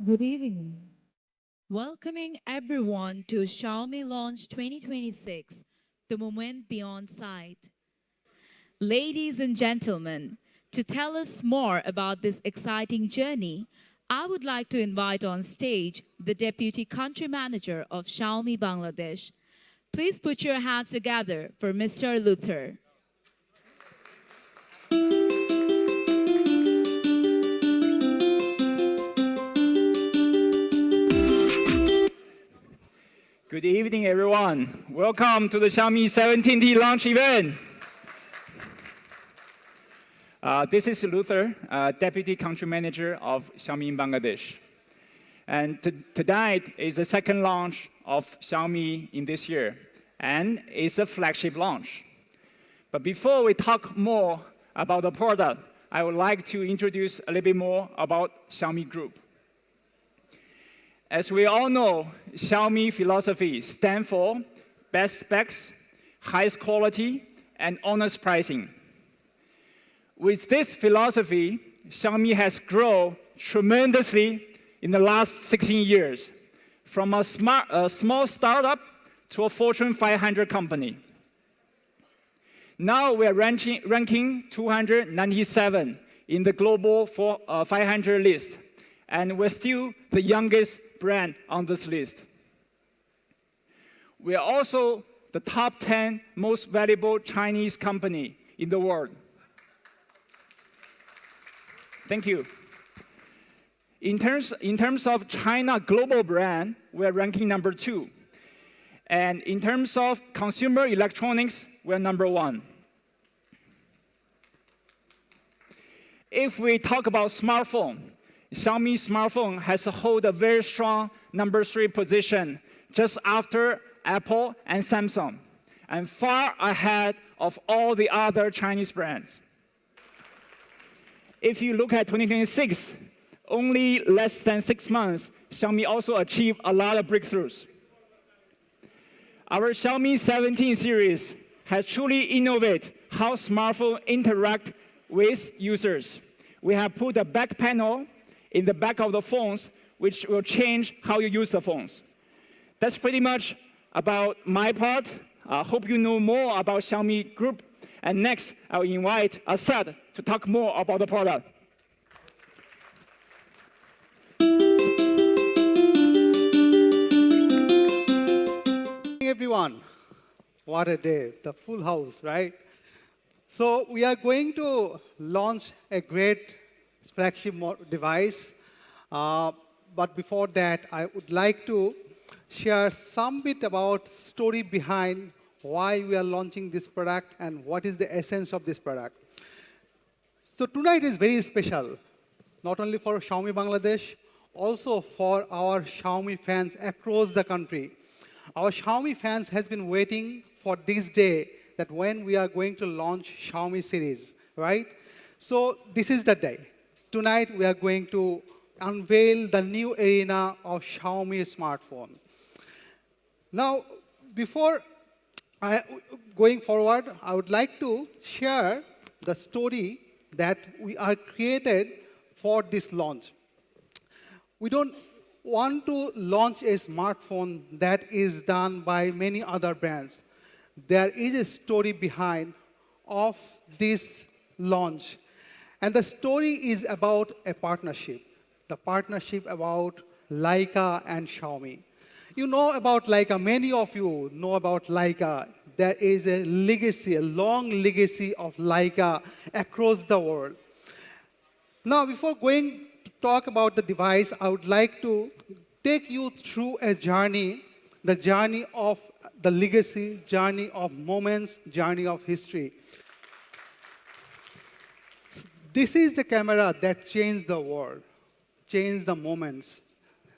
Good evening. Welcoming everyone to Xiaomi Launch 2026, the moment beyond sight. Ladies and gentlemen, to tell us more about this exciting journey, I would like to invite on stage the Deputy Country Manager of Xiaomi Bangladesh. Please put your hands together for Mr. Luther. Good evening, everyone. Welcome to the Xiaomi 17T launch event. This is Luther, Deputy Country Manager of Xiaomi in Bangladesh. And tonight is the second launch of Xiaomi in this year, and it's a flagship launch. But before we talk more about the product, I would like to introduce a little bit more about Xiaomi Group. As we all know, Xiaomi philosophy stands for best specs, highest quality, and honest pricing. With this philosophy, Xiaomi has grown tremendously in the last 16 years, from a small startup to a Fortune 500 company. Now we are ranking 297 in the global 500 list, and we're still the youngest brand on this list. We are also the top 10 most valuable Chinese company in the world. Thank you. In terms of China global brand, we're ranking number 2. And in terms of consumer electronics, we're number 1. If we talk about smartphone, Xiaomi smartphone has hold a very strong number 3 position just after Apple and Samsung, and far ahead of all the other Chinese brands. If you look at 2026, only less than 6 months, Xiaomi also achieved a lot of breakthroughs. Our Xiaomi 17 series has truly innovated how smartphones interact with users. We have put a back panel in the back of the phones, which will change how you use the phones. That's pretty much about my part. I hope you know more about Xiaomi Group. And next, I'll invite Asad to talk more about the product. Everyone, what a day, the full house, right? So we are going to launch a great flagship device. But before that, I would like to share some bit about story behind why we are launching this product and what is the essence of this product. So tonight is very special, not only for Xiaomi Bangladesh, also for our Xiaomi fans across the country. Our Xiaomi fans has been waiting for this day that when we are going to launch Xiaomi series, right? So this is the day. Tonight we are going to unveil the new arena of Xiaomi smartphone. Now, before going forward, I would like to share the story that we are created for this launch. We don't want to launch a smartphone that is done by many other brands. There is a story behind of this launch. And the story is about a partnership. The partnership about Leica and Xiaomi. You know about Leica, many of you know about Leica. There is a legacy, a long legacy of Leica across the world. Now, before going to talk about the device, I would like to take you through a journey, the journey of the legacy, journey of moments, journey of history. This is the camera that changed the world, changed the moments.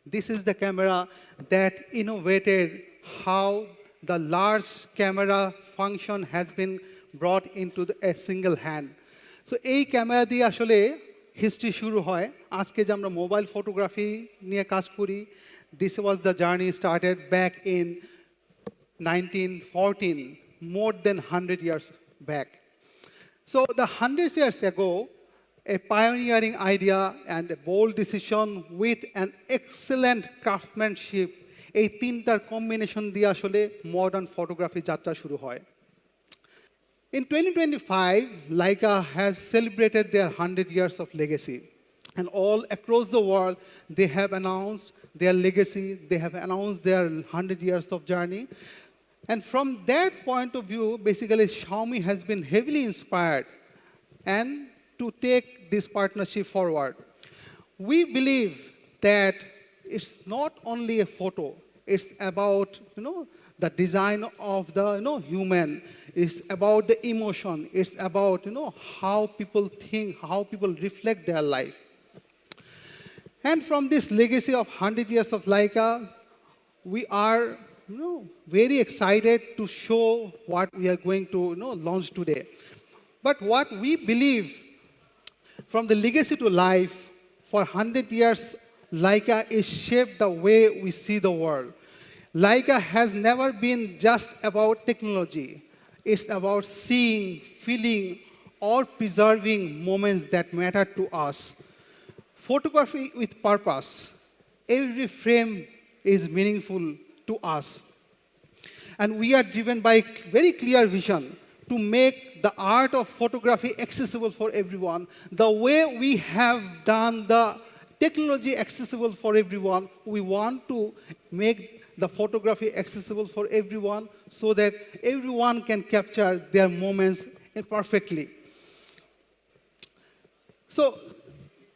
This is the camera that innovated how the large camera function has been brought into a single hand. So এই camera দিয়ে আসলে history শুরু হয় আজকে যে আমরা mobile photography নিয়ে কাজ করি this was the journey started back in 1914 more than 100 years back. So the 100 years ago a pioneering idea and a bold decision with an excellent craftsmanship, এই তিনটার কম্বিনেশন দিয়ে আসলে মডার্ন ফটোগ্রাফি যাত্রা শুরু হয়। In 2025, Leica has celebrated their 100 years of legacy. And all across the world, they have announced their legacy, they have announced their 100 years of journey. And from that point of view, basically, Xiaomi has been heavily inspired and to take this partnership forward. We believe that it's not only a photo, it's about the design of the human, it's about the emotion, it's about how people think, how people reflect their life. And from this legacy of 100 years of Leica, we are very excited to show what we are going to launch today. But what we believe, from the legacy to life, for 100 years, Leica is shaped the way we see the world. Leica has never been just about technology. It's about seeing, feeling, or preserving moments that matter to us. Photography with purpose. Every frame is meaningful to us. And we are driven by very clear vision to make the art of photography accessible for everyone. The way we have done the technology accessible for everyone, we want to make the photography accessible for everyone so that everyone can capture their moments perfectly. So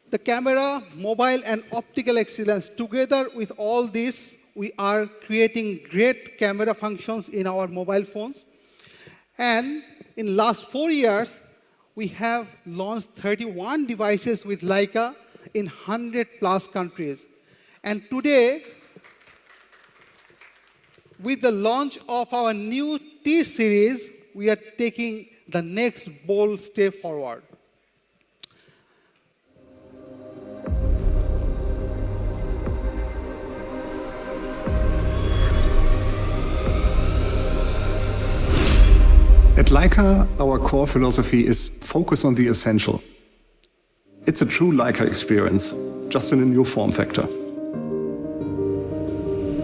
the camera, mobile, and optical excellence, together with all this, we are creating great camera functions in our mobile phones. And in last 4 years, we have launched 31 devices with Leica in 100 plus countries. And today, with the launch of our new T series, we are taking the next bold step forward. At Leica, our core philosophy is focus on the essential. It's a true Leica experience, just in a new form factor.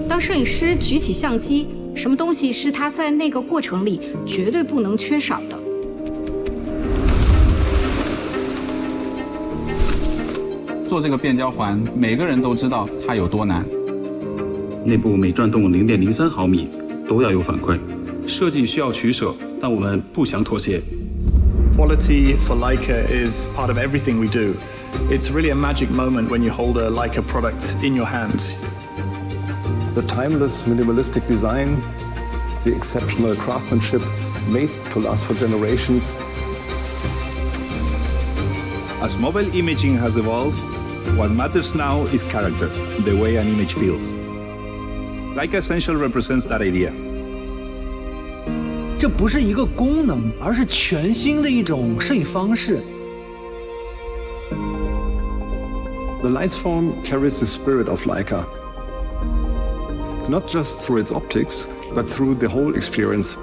当摄影师举起相机，什么东西是他在那个过程里绝对不能缺少的？做这个变焦环，每个人都知道它有多难。内部每转动0.03毫米都要有反馈。设计需要取舍，但我们不想妥协。Quality for Leica is part of everything we do. It's really a magic moment when you hold a Leica product in your hands. The timeless minimalistic design, the exceptional craftsmanship made to last for generations. As mobile imaging has evolved, what matters now is character, the way an image feels. Leica Essential represents that idea. 这不是一个功能，而是全新的一种摄影方式。The Lights form carries the spirit of Leica, not just through its optics, but through the whole experience.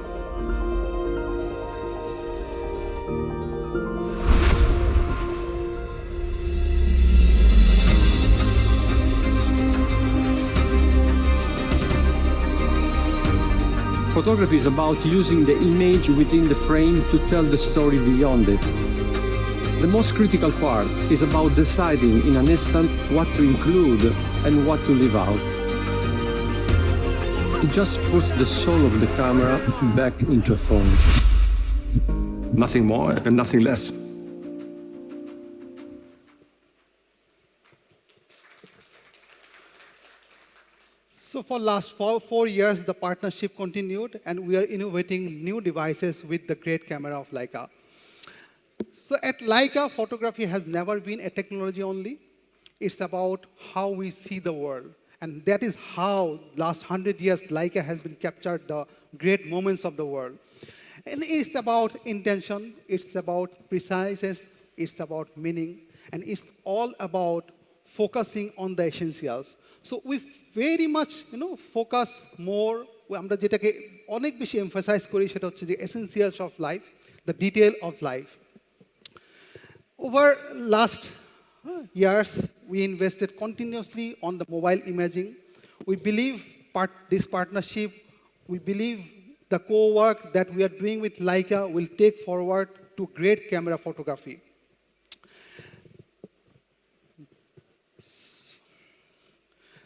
Photography is about using the image within the frame to tell the story beyond it. The most critical part is about deciding in an instant what to include and what to leave out. It just puts the soul of the camera back into a phone. Nothing more and nothing less. So for last 4 years, the partnership continued, and we are innovating new devices with the great camera of Leica. So at Leica, photography has never been a technology only. It's about how we see the world. And that is how, last 100 years, Leica has been captured the great moments of the world. And it's about intention, it's about preciseness, it's about meaning, and it's all about focusing on the essentials. So we very much, focus more, আমরা যেটাকে অনেক বেশি emphasize করি সেটা হচ্ছে যে essentials of life, the detail of life. Over last years, we invested continuously on the mobile imaging. We believe this partnership, we believe the co-work that we are doing with Leica will take forward to great camera photography.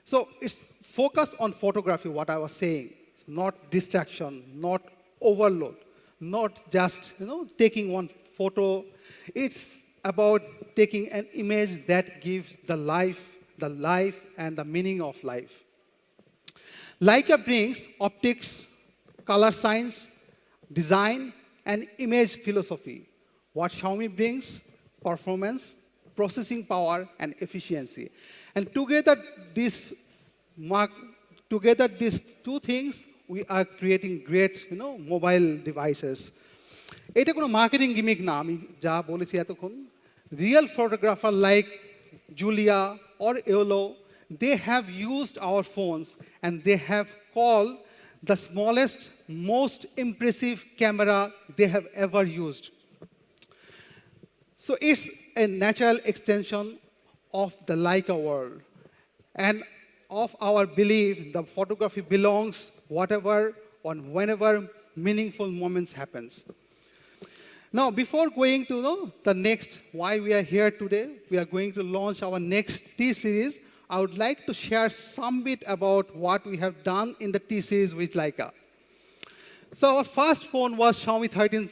So it's focus on photography, what I was saying, not distraction, not overload, not just taking one photo. It's about taking an image that gives the life and the meaning of life. Leica brings optics, color science, design, and image philosophy. What Xiaomi brings, performance, processing power, and efficiency. And together these two things, we are creating great mobile devices. Eta kono marketing gimmick na, ami ja bolechi etokhon. Real photographer like Julia or Eolo, they have used our phones and they have called the smallest, most impressive camera they have ever used. So it's a natural extension of the Leica world. And of our belief, the photography belongs whatever or whenever meaningful moments happens. Now, before going to the next, why we are here today, we are going to launch our next T-Series. I would like to share some bit about what we have done in the T-Series with Leica. So our first phone was Xiaomi 13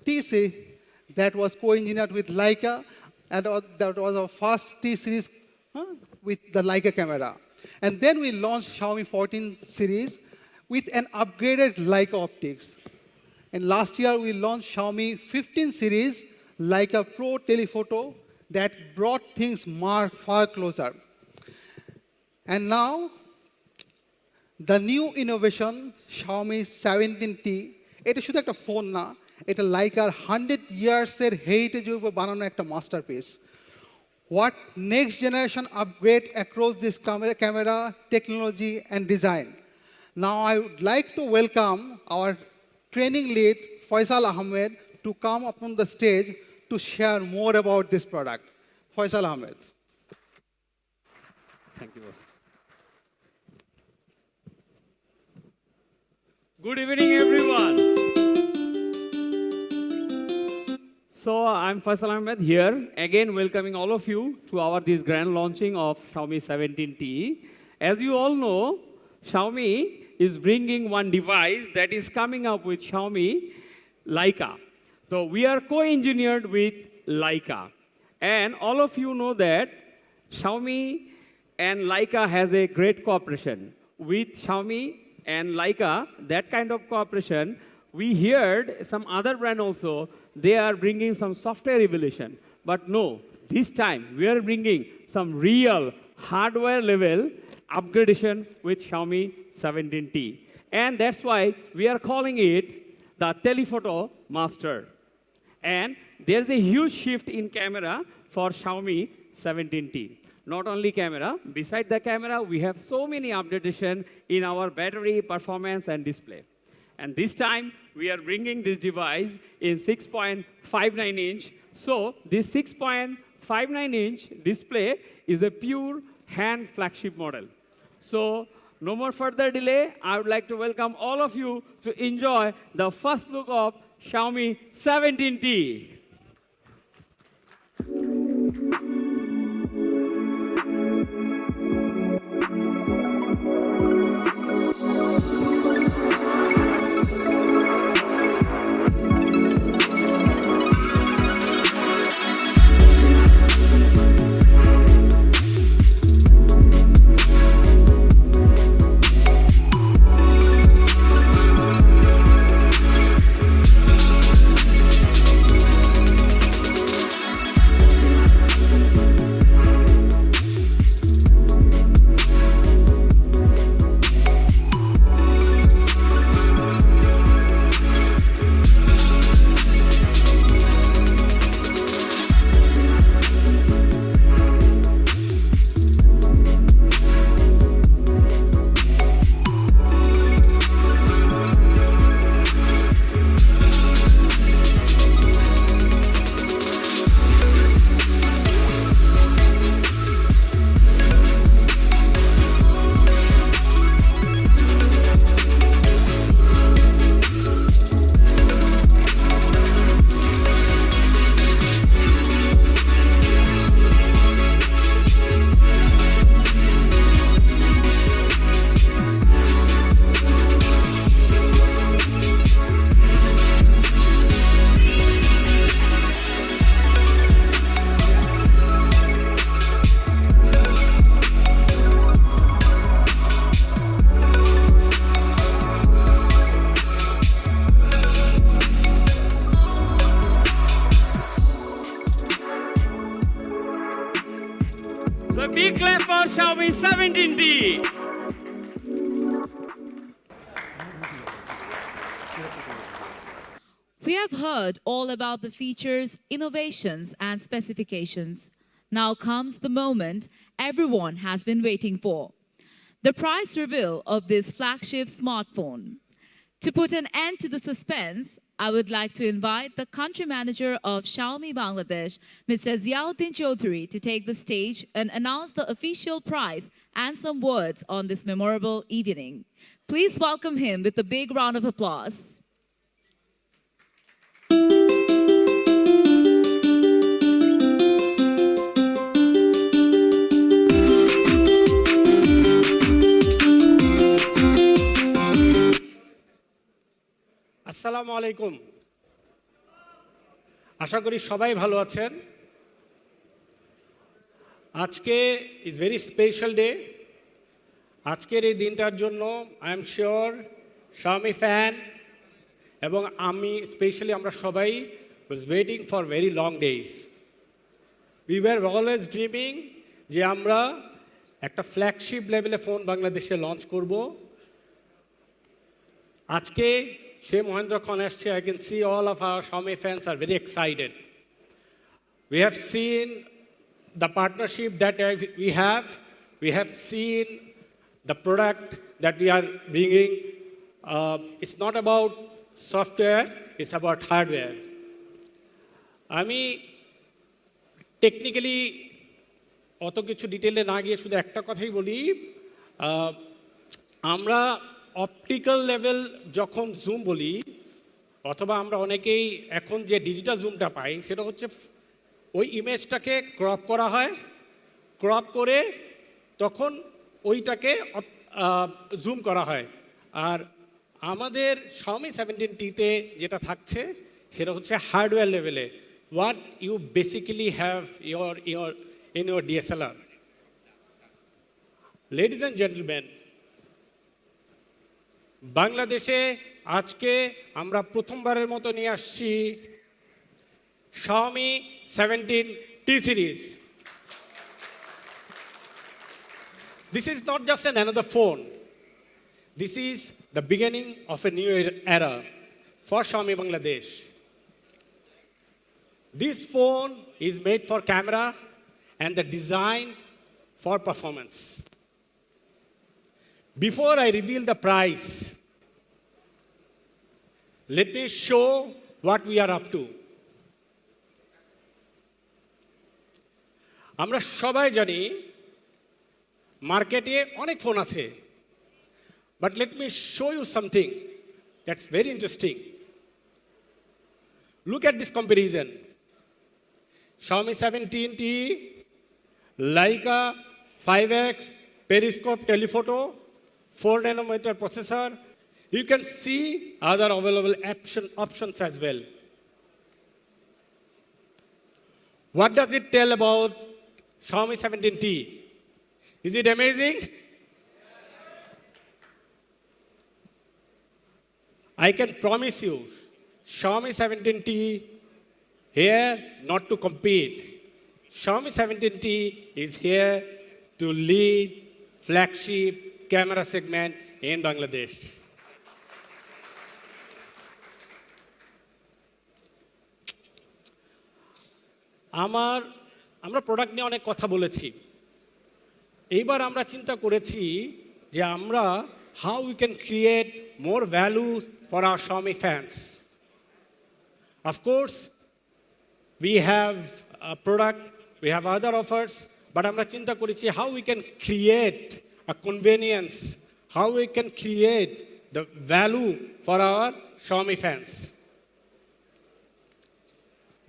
T-Series that was co-engineered with Leica, and that was our first T-Series with the Leica camera. And then we launched Xiaomi 14 series with an upgraded Leica optics. And last year, we launched Xiaomi 15 series Leica Pro telephoto that brought things far closer. And now, the new innovation, Xiaomi 17T, এটা শুধু একটা phone না, এটা Leicaর 100 years-এর heritage উপর বানানো একটা masterpiece. What next generation upgrade across this camera, technology, and design. Now, I would like to welcome our training lead, Faisal Ahmed, to come up on the stage to share more about this product. Faisal Ahmed. Thank you, boss. Good evening, everyone. So I'm Faisal Ahmed here, again welcoming all of you to this grand launching of Xiaomi 17T. As you all know, Xiaomi is bringing one device that is coming up with Xiaomi Leica. So we are co-engineered with Leica. And all of you know that Xiaomi and Leica has a great cooperation. With Xiaomi and Leica, that kind of cooperation, we heard some other brand also, they are bringing some software evolution. But no, this time we are bringing some real hardware level upgradation with Xiaomi 17T. And that's why we are calling it the Telephoto Master. And there's a huge shift in camera for Xiaomi 17T. Not only camera, beside the camera, we have so many updates in our battery, performance, and display. And this time, we are bringing this device in 6.59-inch. So this 6.59-inch display is a pure hand flagship model. So no more further delay, I would like to welcome all of you to enjoy the first look of Xiaomi 17T. 17T. We have heard all about the features, innovations, and specifications. Now comes the moment everyone has been waiting for, the price reveal of this flagship smartphone. To put an end to the suspense, I would like to invite the country manager of Xiaomi Bangladesh, Mr. Ziauddin Chaudhary, to take the stage and announce the official price and some words on this memorable evening. Please welcome him with a big round of applause. আসসালামু আলাইকুম আশা করি সবাই ভালো আছেন আজকে is very special day আজকের এই দিনটার জন্য I am sure Xiaomi fan এবং আমি স্পেশালি আমরা সবাই was waiting for very long days we were always dreaming যে আমরা একটা ফ্ল্যাগশিপ লেভেলে ফোন বাংলাদেশে লঞ্চ করব আজকে Shey Mohendra Khan asche, I can see all of our Xiaomi fans are very excited. We have seen the partnership that we have. We have seen the product that we are bringing. It's not about software, it's about hardware. আমি technically অত কিছু ডিটেলে না গিয়ে শুধু একটা কথাই বলি আমরা অপটিক্যাল লেভেল যখন জুম বলি অথবা আমরা অনেকেই এখন যে ডিজিটাল জুমটা পাই সেটা হচ্ছে ওই ইমেজটাকে ক্রপ করা হয় ক্রপ করে তখন ওইটাকে জুম করা হয় আর আমাদের Xiaomi 17T-তে যেটা থাকছে সেটা হচ্ছে হার্ডওয়্যার লেভেলে what you basically have in your DSLR. Ladies and gentlemen, বাংলাদেশে আজকে আমরা প্রথমবারের মতো নিয়ে আসছি Xiaomi 17T series. This is not just another phone. This is the beginning of a new era for Xiaomi Bangladesh. This phone is made for camera and the design for performance. Before I reveal the price, let me show what we are up to. আমরা সবাই জানি মার্কেটে অনেক phone আছে but let me show you something that's very interesting. Look at this comparison. Xiaomi 17T, Leica 5X, periscope telephoto, 4nm processor. You can see other available options as well. What does it tell about Xiaomi 17T? Is it amazing? I can promise you, Xiaomi 17T here not to compete. Xiaomi 17T is here to lead flagship camera segment in Bangladesh. আমরা product নিয়ে অনেক কথা বলেছি এইবার আমরা চিন্তা করেছি যে আমরা how we can create more value for our Xiaomi fans. Of course, we have a product, we have other offers, but আমরা চিন্তা করেছি how we can create a convenience, how we can create the value for our Xiaomi fans.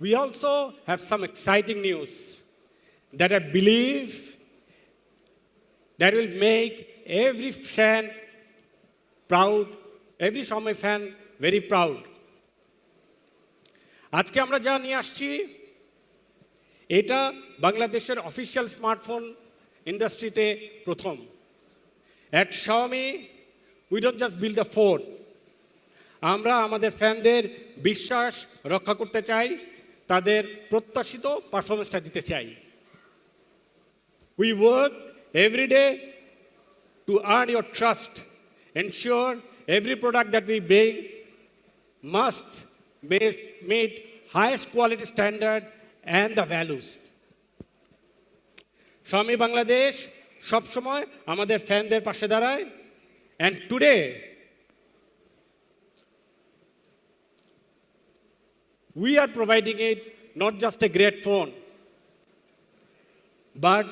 We also have some exciting news that I believe that will make every fan proud, every Xiaomi fan very proud. আজকে আমরা যা নিয়ে আসছি এটা বাংলাদেশের official smartphone ইন্ডাস্ট্রিতে প্রথম At Xiaomi, we don't just build a phone. আমরা আমাদের ফ্যানদের বিশ্বাস রক্ষা করতে চাই তাদের প্রত্যাশিত পারফরম্যান্সটা দিতে চাই We work every day to earn your trust. Ensure every product that we bring must meet highest quality standard and the values. Xiaomi Bangladesh সবসময় আমাদের ফ্যানদের পাশে দাঁড়ায়, and today we are providing it not just a great phone but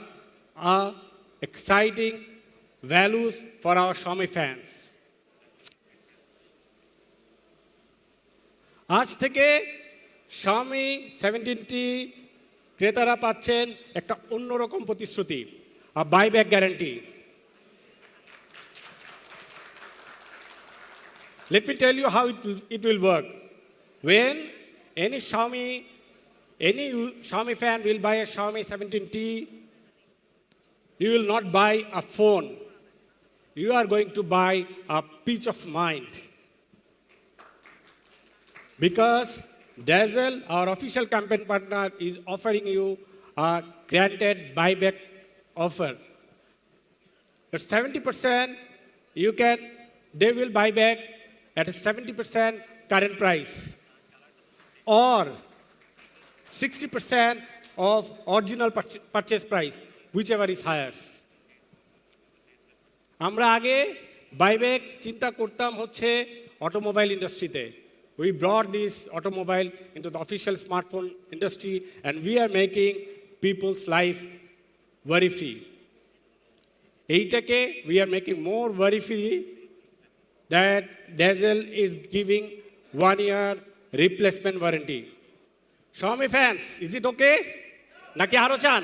exciting values for our Xiaomi fans. আজ থেকে Xiaomi 17T ক্রেতারা পাচ্ছেন একটা অন্যরকম প্রতিশ্রুতি, a buyback guarantee. Let me tell you how it will work. When any Xiaomi fan will buy a Xiaomi 17T, you will not buy a phone. You are going to buy a peace of mind. Because Dazzle, our official campaign partner, is offering you a granted buyback offer. At 70%, they will buy back at a 70% current price, or 60% of original purchase price, whichever is higher. আমরা আগে buyback চিন্তা করতাম হচ্ছে automobile ইন্ডাস্ট্রিতে. We brought this automobile into the official smartphone industry, and we are making people's life worry-free. We are making more worry-free that Dazzle is giving 1-year replacement warranty. Xiaomi fans, is it okay? Naki aro chan?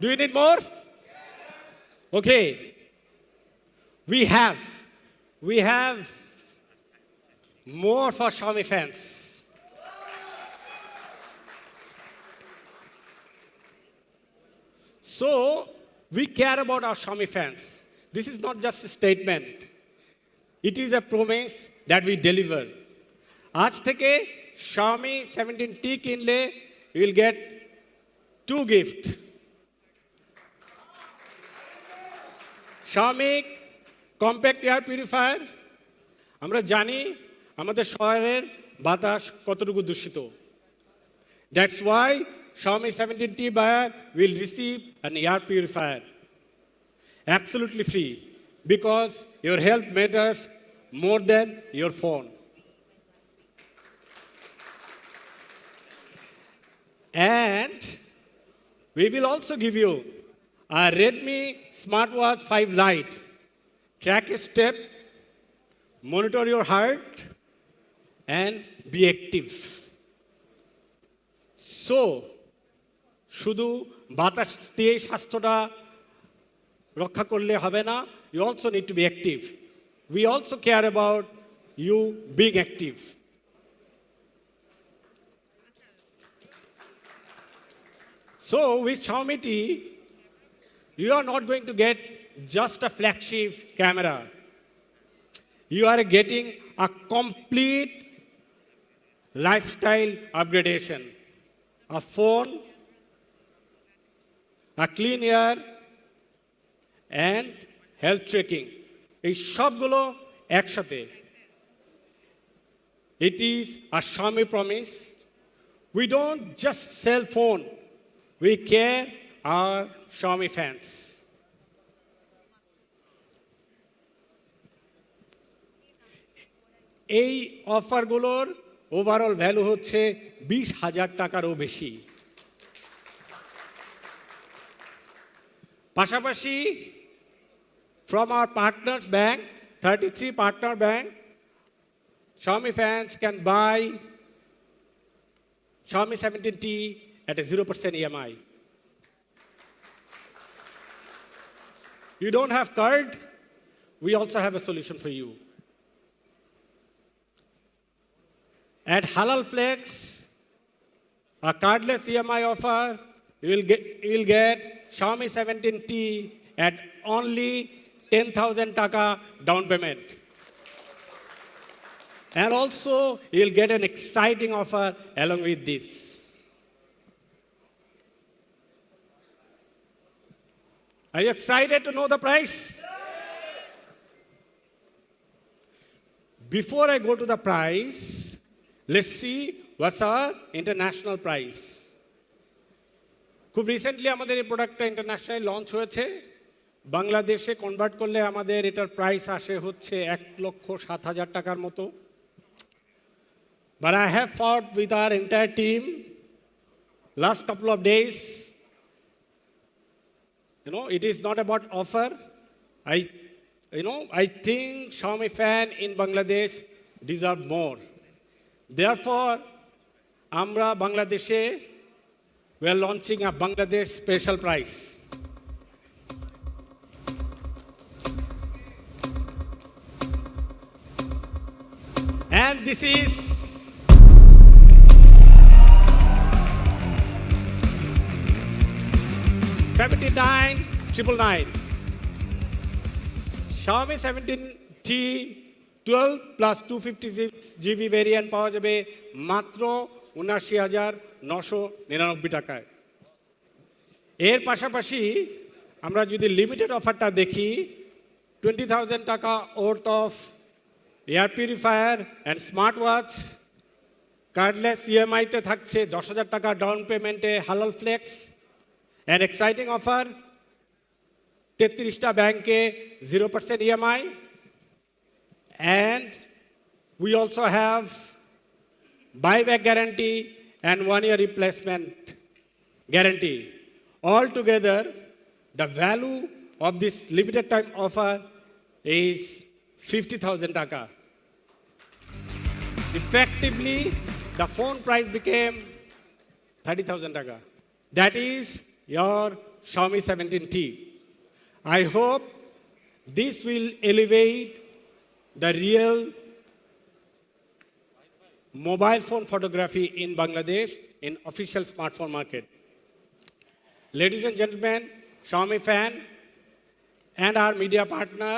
Do you need more? Okay. We have more for Xiaomi fans. So, we care about our Xiaomi fans. This is not just a statement. It is a promise that we deliver. আজ থেকে Xiaomi 17T কিনলে you will get 2 gifts. Xiaomi compact air purifier. আমরা জানি আমাদের শহরের বাতাস কতটুকু দূষিত. That's why Xiaomi 17T buyer will receive an air purifier. Absolutely free, because your health matters more than your phone. And we will also give you a Redmi Smartwatch 5 Lite. Track a step, monitor your heart, and be active. So, শুধু বাতাস দিয়ে স্বাস্থ্যটা রক্ষা করলে হবে না, you also need to be active. We also care about you being active. So, with Xiaomi T, you are not going to get just a flagship camera. You are getting a complete lifestyle upgradation. A phone, a clean air, and health tracking. এই সবগুলো একসাথে. It is a Xiaomi promise. We don't just sell phone. We care our Xiaomi fans. এই অফারগুলোর overall value হচ্ছে 20,000 টাকারও বেশি. পাশাপাশি from our partners bank, 33 partner bank, Xiaomi fans can buy Xiaomi 17T at a 0% EMI. You don't have card? We also have a solution for you. At Halal Flex, a cardless EMI offer, you will get Xiaomi 17T at only 10,000 taka down payment. And also, you'll get an exciting offer along with this. Are you excited to know the price? before I go to the price, let's see what's our international price. খুব recently আমাদের এই প্রোডাক্টটা internationally launch হয়েছে। বাংলাদেশে convert করলে আমাদের এটার price আসে হচ্ছে 1,07,000 টাকার মতো। But I have fought with our entire team last couple of days. It is not about offer. I think Xiaomi fan in Bangladesh deserve more. Therefore, Amra Bangladeshe, we are launching a Bangladesh special price. And this is $79,999. Xiaomi 17T 12 plus 256 GB variant পাওয়া যাবে মাত্র 79,999 টাকায়। এর পাশাপাশি আমরা যদি limited অফারটা দেখি 20,000 টাকা worth of air purifier and smart watch, cordless ইএমআইতে থাকছে 10,000 টাকা ডাউন পেমেন্টে হালাল ফ্লেক্স, অ্যান এক্সাইটিং অফার 33টা ব্যাংকে 0% EMI, and we also have buyback guarantee and 1-year replacement guarantee. Altogether, the value of this limited time offer is 50,000 taka. Effectively, the phone price became 30,000 taka. That is your Xiaomi 17T. I hope this will elevate the real mobile phone photography in Bangladesh in official smartphone market. Ladies and gentlemen, Xiaomi fan and our media partner,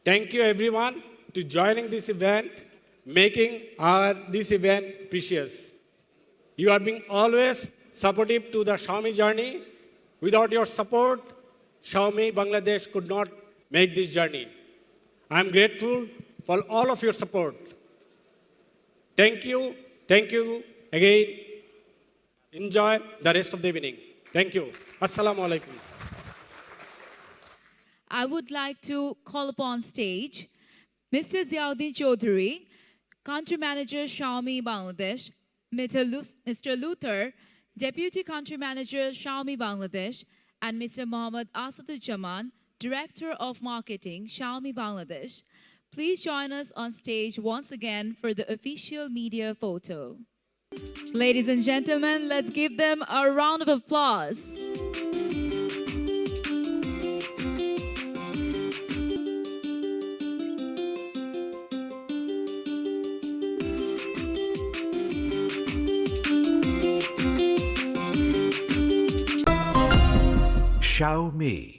thank you everyone to joining this event, making this event precious. You are being always supportive to the Xiaomi journey. Without your support, Xiaomi Bangladesh could not make this journey. I am grateful for all of your support. Thank you again. Enjoy the rest of the evening. Thank you. Assalamu alaikum. I would like to call upon stage Mr. Ziauddin Chaudhary, Country Manager Xiaomi Bangladesh, Mr. Luther, Deputy Country Manager Xiaomi Bangladesh, and Mr. Mohammad Asaduজ্জামান, Director of Marketing Xiaomi Bangladesh. Please join us on stage once again for the official media photo. Ladies and gentlemen, let's give them a round of applause. Xiaomi.